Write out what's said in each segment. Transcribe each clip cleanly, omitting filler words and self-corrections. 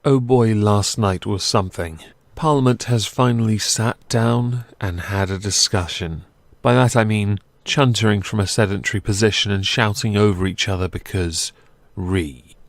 Oh boy, last night was something. Parliament has finally sat down and had a discussion. By that I mean chuntering from a sedentary position and shouting over each other because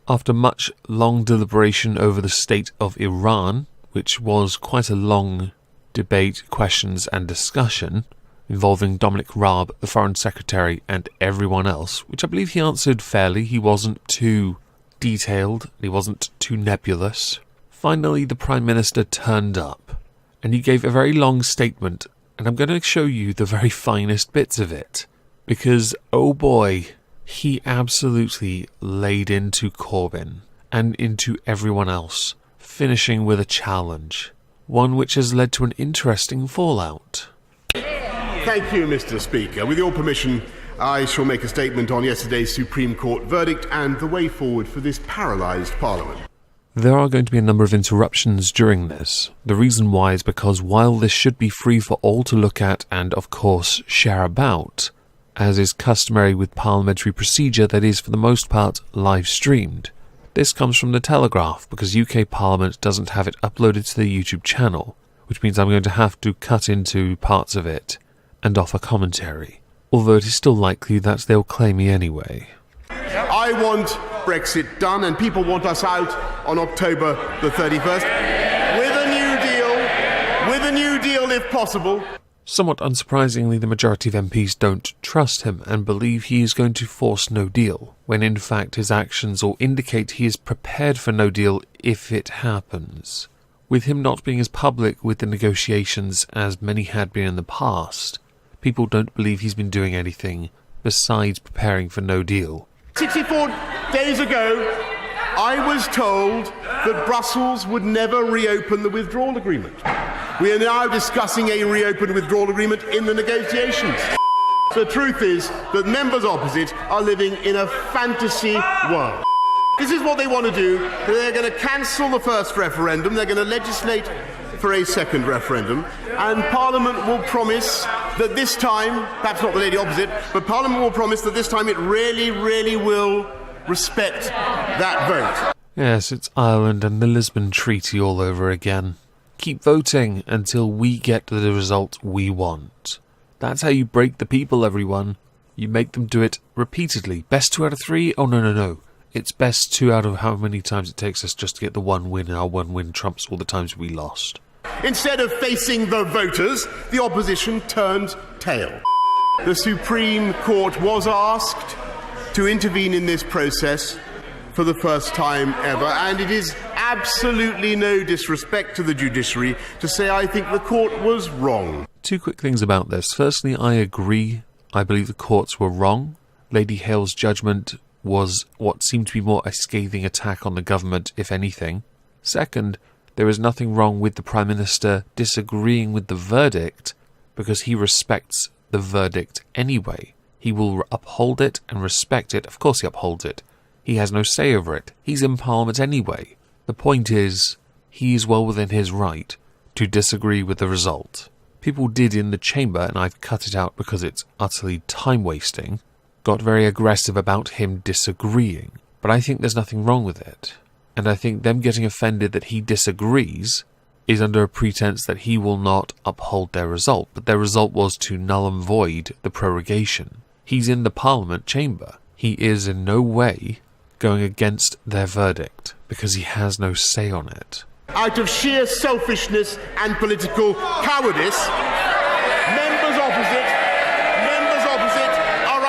After much long deliberation over the state of Iran, which was quite a long debate, questions and discussion, involving Dominic Raab, the Foreign Secretary, and everyone else, which I believe he answered fairly. He wasn't too detailed, he wasn't too nebulous. Finally, the Prime Minister turned up, and he gave a very long statement, and I'm going to show you the very finest bits of it, because, oh boy, he absolutely laid into Corbyn, and into everyone else, finishing with a challenge, one which has led to an interesting fallout. Thank you, Mr. Speaker. With your permission, I shall make a statement on yesterday's Supreme Court verdict and the way forward for this paralysed Parliament. There are going to be a number of interruptions during this. The reason why is because while this should be free for all to look at and, of course, share about, as is customary with parliamentary procedure that is, for the most part, live-streamed. This comes from The Telegraph, because UK Parliament doesn't have it uploaded to the YouTube channel, which means I'm going to have to cut into parts of it and offer commentary, although it is still likely that they'll claim me anyway. I want Brexit done, and people want us out on October the 31st, with a new deal if possible. Somewhat unsurprisingly, the majority of MPs don't trust him and believe he is going to force no deal, when in fact his actions all indicate he is prepared for no deal if it happens. With him not being as public with the negotiations as many had been in the past, people don't believe he's been doing anything besides preparing for no deal. 64 days ago, I was told that Brussels would never reopen the withdrawal agreement. We are now discussing a reopened withdrawal agreement in the negotiations. The truth is that members opposite are living in a fantasy world. This is what they want to do. They're going to cancel the first referendum, they're going to legislate for a second referendum, and Parliament will promise that this time, perhaps not the lady opposite, but Parliament will promise that this time it really, really will respect that vote. Yes, it's Ireland and the Lisbon Treaty all over again. Keep voting until we get the result we want. That's how you break the people, everyone. You make them do it repeatedly. Best 2 out of 3? Oh, no. It's best 2 out of how many times it takes us just to get the one win, and our one win trumps all the times we lost. Instead of facing the voters, the opposition turned tail. The Supreme Court was asked to intervene in this process for the first time ever, and it is absolutely no disrespect to the judiciary to say I think the court was wrong. 2 quick things about this. Firstly, I agree. I believe the courts were wrong. Lady Hale's judgment was what seemed to be more a scathing attack on the government, if anything. Second, there is nothing wrong with the Prime Minister disagreeing with the verdict because he respects the verdict anyway. He will uphold it and respect it. Of course he upholds it. He has no say over it. He's in Parliament anyway. The point is, he is well within his right to disagree with the result. People did in the chamber, and I've cut it out because it's utterly time-wasting, got very aggressive about him disagreeing. But I think there's nothing wrong with it. And I think them getting offended that he disagrees is under a pretense that he will not uphold their result. But their result was to null and void the prorogation. He's in the Parliament chamber. He is in no way going against their verdict because he has no say on it. Out of sheer selfishness and political cowardice, members opposite are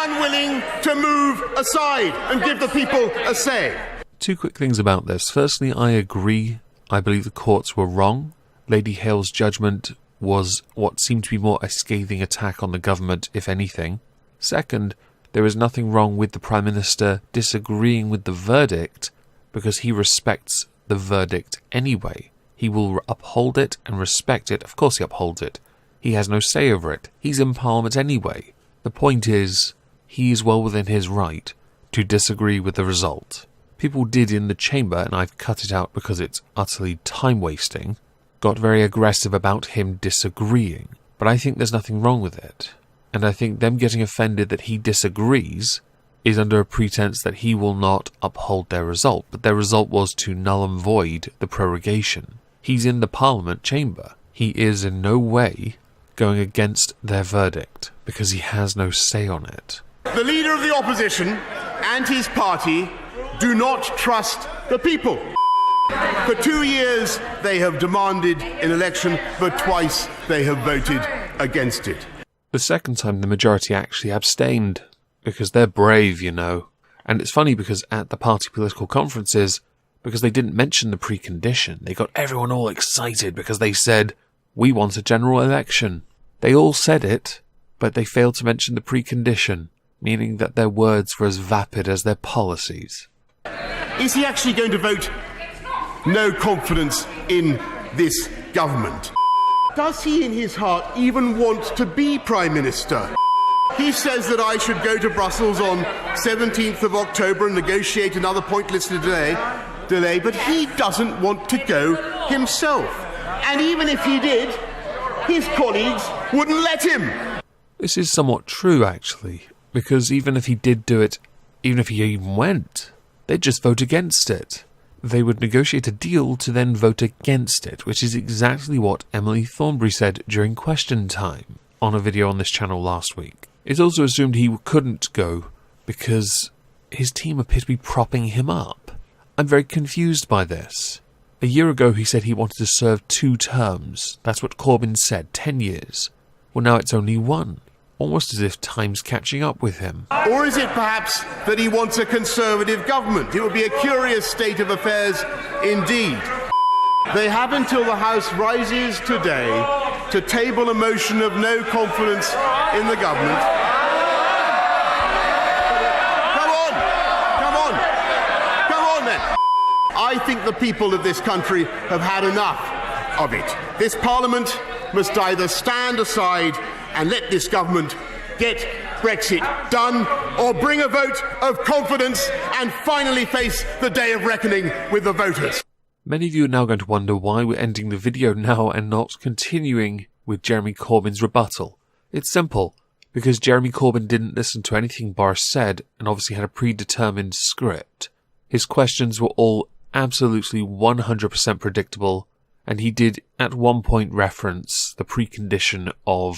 unwilling to move aside and give the people a say. 2 quick things about this. Firstly, I agree. I believe the courts were wrong. Lady Hale's judgment was what seemed to be more a scathing attack on the government, if anything. Second, there is nothing wrong with the Prime Minister disagreeing with the verdict because he respects the verdict anyway. He will uphold it and respect it. Of course he upholds it. He has no say over it. He's in Parliament anyway. The point is, he is well within his right to disagree with the result. People did in the chamber, and I've cut it out because it's utterly time-wasting, got very aggressive about him disagreeing. But I think there's nothing wrong with it. And I think them getting offended that he disagrees is under a pretense that he will not uphold their result, but their result was to null and void the prorogation. He's in the Parliament chamber. He is in no way going against their verdict, because he has no say on it. The leader of the opposition and his party do not trust the people. For 2 years they have demanded an election, but twice they have voted against it. The second time the majority actually abstained, because they're brave, you know. And it's funny because at the party political conferences, because they didn't mention the precondition, they got everyone all excited because they said, we want a general election. They all said it, but they failed to mention the precondition, meaning that their words were as vapid as their policies. Is he actually going to vote no confidence in this government? Does he in his heart even want to be Prime Minister? He says that I should go to Brussels on 17th of October and negotiate another pointless delay, but he doesn't want to go himself. And even if he did, his colleagues wouldn't let him. This is somewhat true, actually, because even if he did do it, even if he even went, they'd just vote against it. They would negotiate a deal to then vote against it, which is exactly what Emily Thornberry said during Question Time on a video on this channel last week. It's also assumed he couldn't go because his team appear to be propping him up. I'm very confused by this. A year ago he said he wanted to serve 2 terms. That's what Corbyn said, 10 years. Well, now it's only 1. Almost as if time's catching up with him. Or is it perhaps that he wants a Conservative government? It would be a curious state of affairs indeed. They have until the House rises today to table a motion of no confidence in the government. Come on then. I think the people of this country have had enough of it. This Parliament must either stand aside and let this government get Brexit done, or bring a vote of confidence and finally face the day of reckoning with the voters. Many of you are now going to wonder why we're ending the video now and not continuing with Jeremy Corbyn's rebuttal. It's simple, because Jeremy Corbyn didn't listen to anything Boris said and obviously had a predetermined script. His questions were all absolutely 100% predictable, and he did at one point reference the precondition of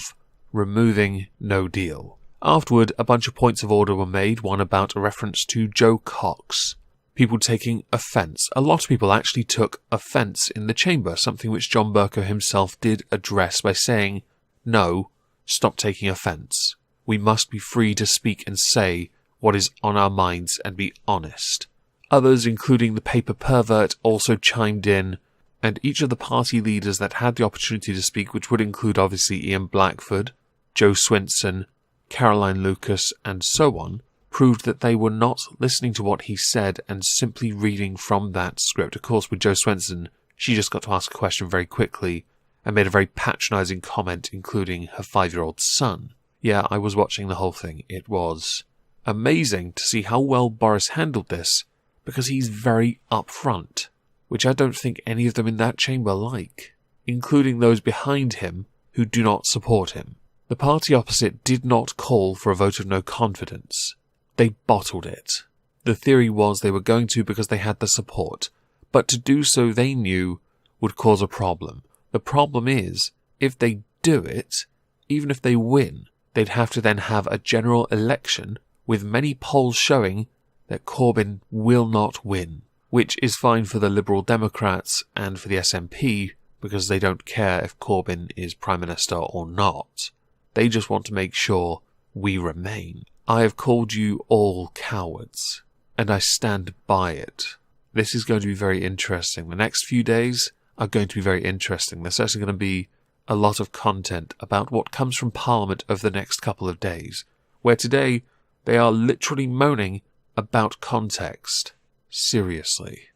removing no deal. Afterward, a bunch of points of order were made, one about a reference to Joe Cox. People taking offence. A lot of people actually took offence in the chamber, something which John Bercow himself did address by saying, no, stop taking offence. We must be free to speak and say what is on our minds and be honest. Others, including the paper pervert, also chimed in, and each of the party leaders that had the opportunity to speak, which would include obviously Ian Blackford, Joe Swinson, Caroline Lucas, and so on, proved that they were not listening to what he said and simply reading from that script. Of course, with Joe Swinson, she just got to ask a question very quickly and made a very patronising comment, including her 5-year-old son. Yeah, I was watching the whole thing. It was amazing to see how well Boris handled this, because he's very upfront, which I don't think any of them in that chamber like, including those behind him who do not support him. The party opposite did not call for a vote of no confidence. They bottled it. The theory was they were going to because they had the support, but to do so they knew would cause a problem. The problem is, if they do it, even if they win, they'd have to then have a general election with many polls showing that Corbyn will not win, which is fine for the Liberal Democrats and for the SNP because they don't care if Corbyn is Prime Minister or not. They just want to make sure we remain. I have called you all cowards, and I stand by it. This is going to be very interesting. The next few days are going to be very interesting. There's actually going to be a lot of content about what comes from Parliament over the next couple of days, where today they are literally moaning about context. Seriously.